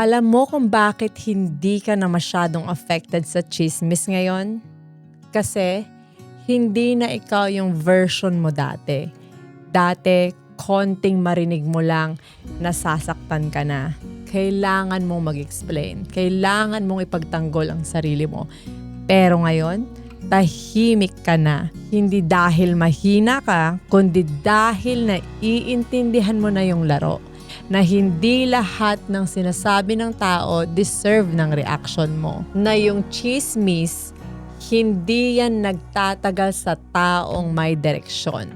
Alam mo kung bakit hindi ka na masyadong affected sa tsismis ngayon? Kasi hindi na ikaw yung version mo dati. Dati, konting marinig mo lang, nasasaktan ka na. Kailangan mong mag-explain. Kailangan mong ipagtanggol ang sarili mo. Pero ngayon, tahimik ka na. Hindi dahil mahina ka, kundi dahil naiintindihan mo na yung laro. Na hindi lahat ng sinasabi ng tao deserve ng reaction mo. Na yung chismis, hindi yan nagtatagal sa taong may direksyon.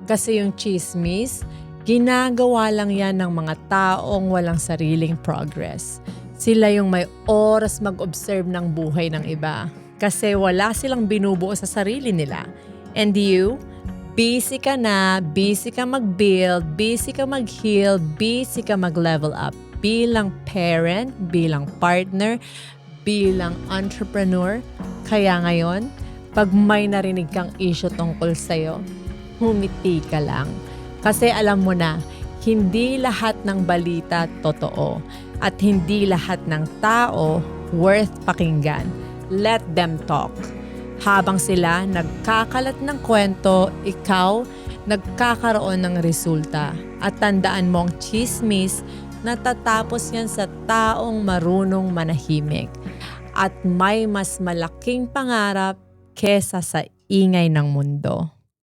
Kasi yung chismis, ginagawa lang yan ng mga taong walang sariling progress. Sila yung may oras mag-observe ng buhay ng iba. Kasi wala silang binubuo sa sarili nila. And you? Busy ka na, busy ka mag-build, busy ka mag-heal, busy ka mag-level up. Bilang parent, bilang partner, bilang entrepreneur. Kaya ngayon, pag may narinig kang issue tungkol sa'yo, humiti ka lang. Kasi alam mo na, hindi lahat ng balita totoo. At hindi lahat ng tao worth pakinggan. Let them talk. Habang sila nagkakalat ng kwento, ikaw nagkakaroon ng resulta. At tandaan mo ang chismis, natatapos yan sa taong marunong manahimik. At may mas malaking pangarap kesa sa ingay ng mundo.